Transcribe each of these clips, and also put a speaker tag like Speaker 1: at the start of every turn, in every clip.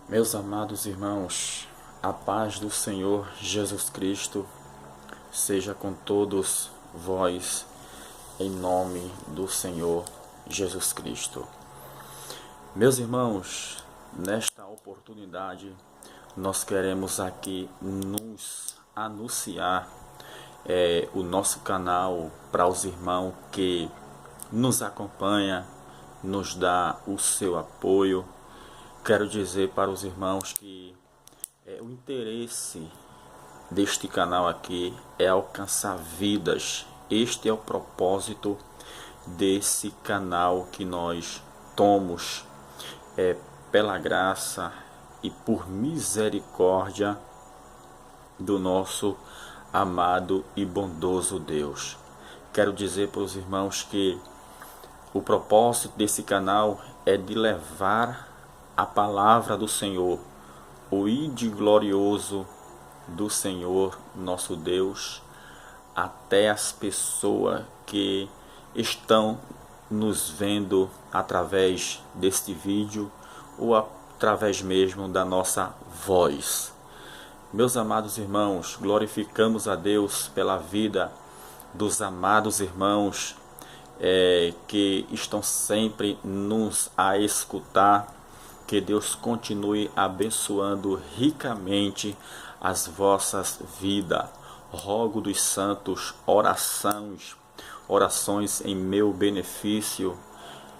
Speaker 1: Meus amados irmãos, a paz do Senhor Jesus Cristo seja com todos vós, em nome do Senhor Jesus Cristo. Meus irmãos, nesta oportunidade, nós queremos aqui nos anunciar o nosso canal para os irmãos que nos acompanham, nos dá o seu apoio. Quero dizer para os irmãos que o interesse deste canal aqui é alcançar vidas. Este é o propósito desse canal que nós tomamos pela graça e por misericórdia do nosso amado e bondoso Deus. Quero dizer para os irmãos que o propósito desse canal é de levar a palavra do Senhor, o ide glorioso do Senhor nosso Deus, até as pessoas que estão nos vendo através deste vídeo ou através mesmo da nossa voz. Meus amados irmãos, glorificamos a Deus pela vida dos amados irmãos que estão sempre nos a escutar. Que Deus continue abençoando ricamente as vossas vidas. Rogo dos santos orações em meu benefício,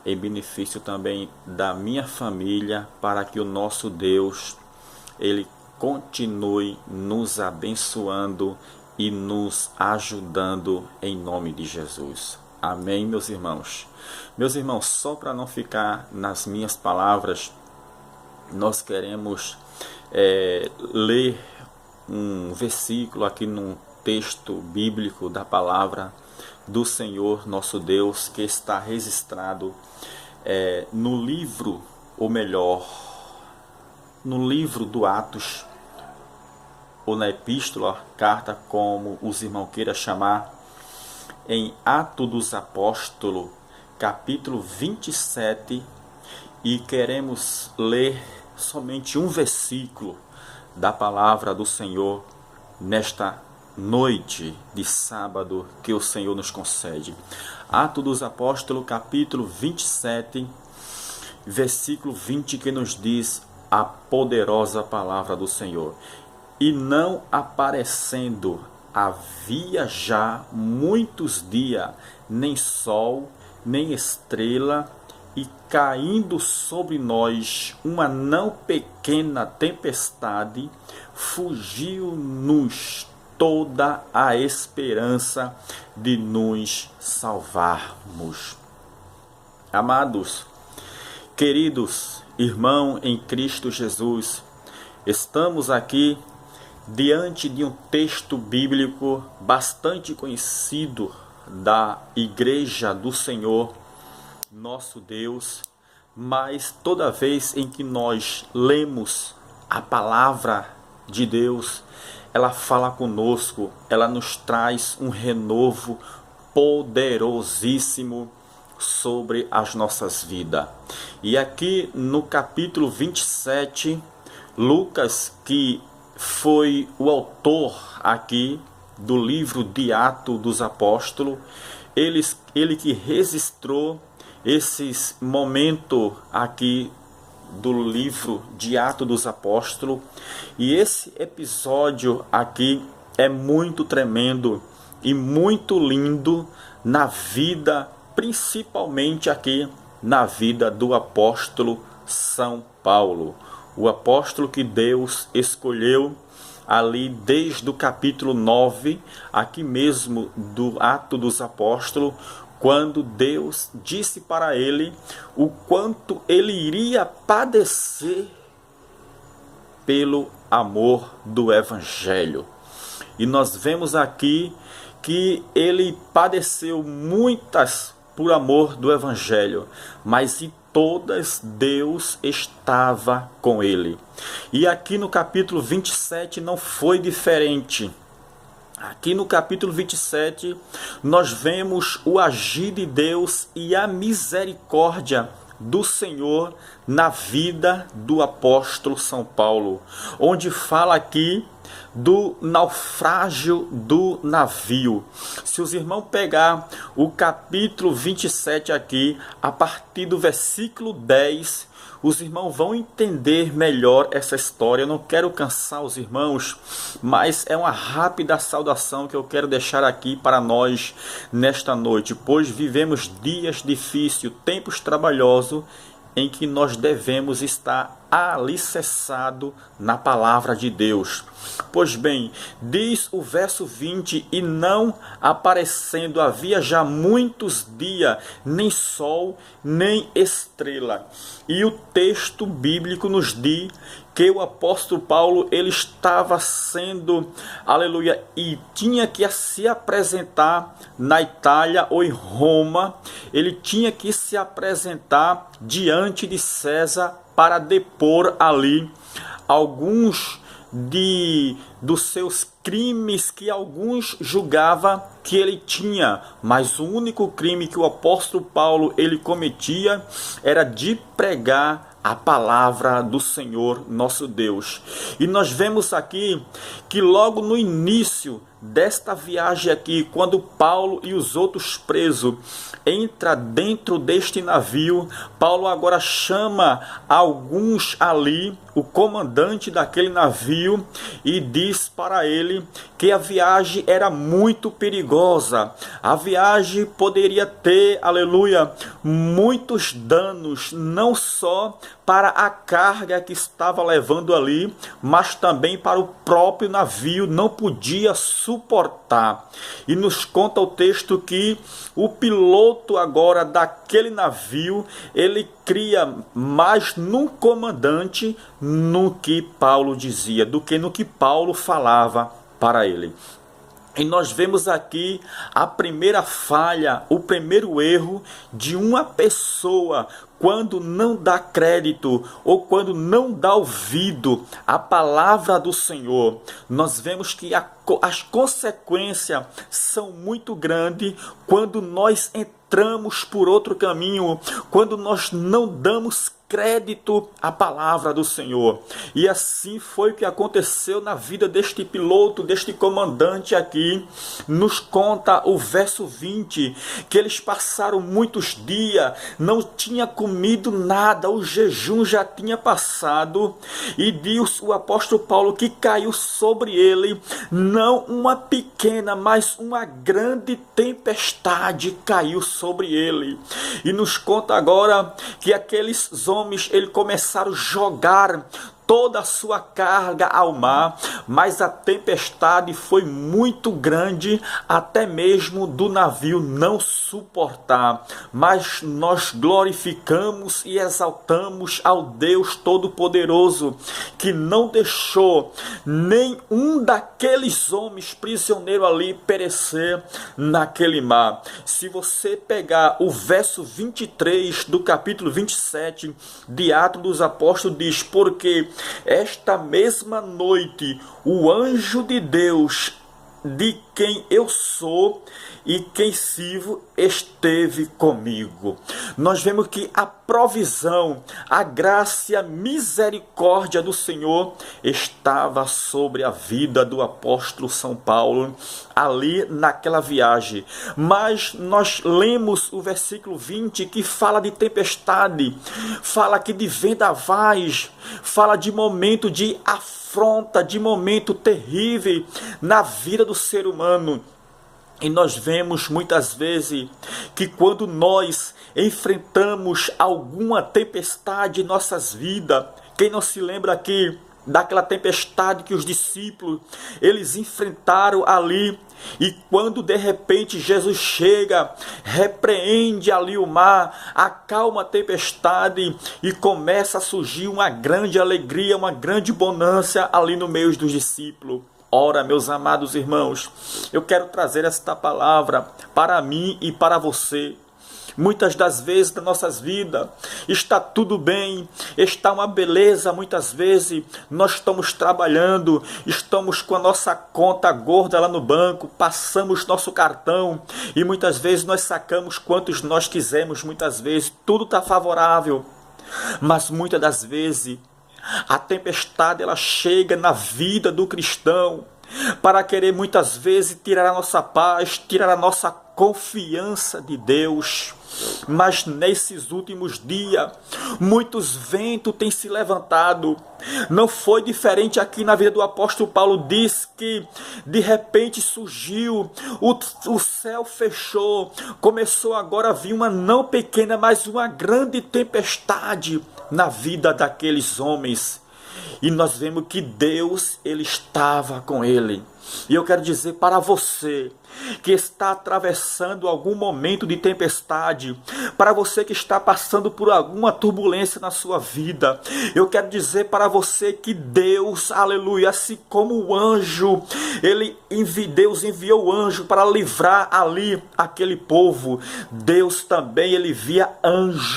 Speaker 1: em benefício também da minha família, para que o nosso Deus, Ele continue nos abençoando e nos ajudando em nome de Jesus. Amém, meus irmãos. Meus irmãos, só para não ficar nas minhas palavras, nós queremos ler um versículo aqui num texto bíblico da palavra do Senhor nosso Deus, que está registrado no livro, ou melhor, no livro do Atos, ou na epístola, carta, como os irmãos queiram chamar, em Atos dos Apóstolos, capítulo 27, e queremos ler somente um versículo da palavra do Senhor nesta noite de sábado que o Senhor nos concede. Atos dos Apóstolos, capítulo 27, versículo 20, que nos diz a poderosa palavra do Senhor. E não aparecendo havia já muitos dias, nem sol, nem estrela, e caindo sobre nós uma não pequena tempestade, fugiu-nos toda a esperança de nos salvarmos. Amados, queridos irmãos em Cristo Jesus, estamos aqui diante de um texto bíblico bastante conhecido da Igreja do Senhor nosso Deus, mas toda vez em que nós lemos a palavra de Deus, ela fala conosco, ela nos traz um renovo poderosíssimo sobre as nossas vidas. E aqui no capítulo 27, Lucas, que foi o autor aqui do livro de Atos dos Apóstolos, ele que registrou esses momentos aqui do livro de Atos dos Apóstolos, e esse episódio aqui é muito tremendo e muito lindo na vida, principalmente aqui na vida do apóstolo São Paulo, o apóstolo que Deus escolheu ali desde o capítulo 9, aqui mesmo do Atos dos Apóstolos, quando Deus disse para ele o quanto ele iria padecer pelo amor do Evangelho. E nós vemos aqui que ele padeceu muitas por amor do Evangelho, mas em todas Deus estava com ele. E aqui no capítulo 27 não foi diferente. Aqui no capítulo 27, nós vemos o agir de Deus e a misericórdia do Senhor na vida do apóstolo São Paulo, onde fala aqui do naufrágio do navio. Se os irmãos pegar o capítulo 27 aqui, a partir do versículo 10, os irmãos vão entender melhor essa história. Eu não quero cansar os irmãos, mas é uma rápida saudação que eu quero deixar aqui para nós nesta noite, pois vivemos dias difíceis, tempos trabalhosos, em que nós devemos estar alicerçado na palavra de Deus. Pois bem, diz o verso 20: e não aparecendo havia já muitos dias, nem sol, nem estrela. E o texto bíblico nos diz que o apóstolo Paulo, ele estava sendo, aleluia, e tinha que se apresentar na Itália ou em Roma. Ele tinha que se apresentar diante de César para depor ali alguns dos seus crimes que alguns julgavam que ele tinha, mas o único crime que o apóstolo Paulo ele cometia era de pregar a palavra do Senhor nosso Deus. E nós vemos aqui que logo no início desta viagem aqui, quando Paulo e os outros presos entram dentro deste navio, Paulo agora chama alguns ali, o comandante daquele navio, e diz para ele que a viagem era muito perigosa. A viagem poderia ter, aleluia, muitos danos, não só para a carga que estava levando ali, mas também para o próprio navio, não podia suportar. E nos conta o texto que o piloto agora daquele navio, ele cria mais no comandante no que Paulo dizia, do que no que Paulo falava para ele. E nós vemos aqui a primeira falha, o primeiro erro de uma pessoa quando não dá crédito ou quando não dá ouvido à palavra do Senhor. Nós vemos que as consequências são muito grandes quando nós entramos por outro caminho, quando nós não damos crédito à palavra do Senhor. E assim foi o que aconteceu na vida deste piloto, deste comandante aqui. Nos conta o verso 20, que eles passaram muitos dias, não tinha comido nada, o jejum já tinha passado, e diz o apóstolo Paulo que caiu sobre ele, não uma pequena, mas uma grande tempestade caiu sobre ele. E nos conta agora que aqueles homens, eles começaram a jogar toda a sua carga ao mar, mas a tempestade foi muito grande, até mesmo do navio não suportar. Mas nós glorificamos e exaltamos ao Deus Todo-Poderoso, que não deixou nenhum daqueles homens prisioneiros ali perecer naquele mar. Se você pegar o verso 23 do capítulo 27 de Atos dos Apóstolos, diz: porque esta mesma noite o anjo de Deus, de quem eu sou e quem sirvo, esteve comigo. Nós vemos que a provisão, a graça e a misericórdia do Senhor estava sobre a vida do apóstolo São Paulo ali naquela viagem. Mas nós lemos o versículo 20 que fala de tempestade, fala aqui de vendavais, fala de momento de afronta, de momento terrível na vida do ser humano. E nós vemos muitas vezes que quando nós enfrentamos alguma tempestade em nossas vidas, quem não se lembra aqui daquela tempestade que os discípulos eles enfrentaram ali, e quando de repente Jesus chega, repreende ali o mar, acalma a tempestade e começa a surgir uma grande alegria, uma grande bonança ali no meio dos discípulos. Ora, meus amados irmãos, eu quero trazer esta palavra para mim e para você. Muitas das vezes das nossas vidas está tudo bem, está uma beleza. Muitas vezes nós estamos trabalhando, estamos com a nossa conta gorda lá no banco, passamos nosso cartão e muitas vezes nós sacamos quantos nós quisermos. Muitas vezes tudo está favorável, mas muitas das vezes a tempestade ela chega na vida do cristão para querer muitas vezes tirar a nossa paz, tirar a nossa confiança de Deus. Mas nesses últimos dias, muitos ventos têm se levantado. Não foi diferente aqui na vida do apóstolo Paulo. Diz que de repente surgiu, o céu fechou, começou agora a vir uma não pequena, mas uma grande tempestade na vida daqueles homens. E nós vemos que Deus, Ele estava com ele. E eu quero dizer para você que está atravessando algum momento de tempestade, para você que está passando por alguma turbulência na sua vida, eu quero dizer para você que Deus, aleluia, assim como o anjo, Deus enviou o anjo para livrar ali aquele povo, Deus também, Ele envia anjo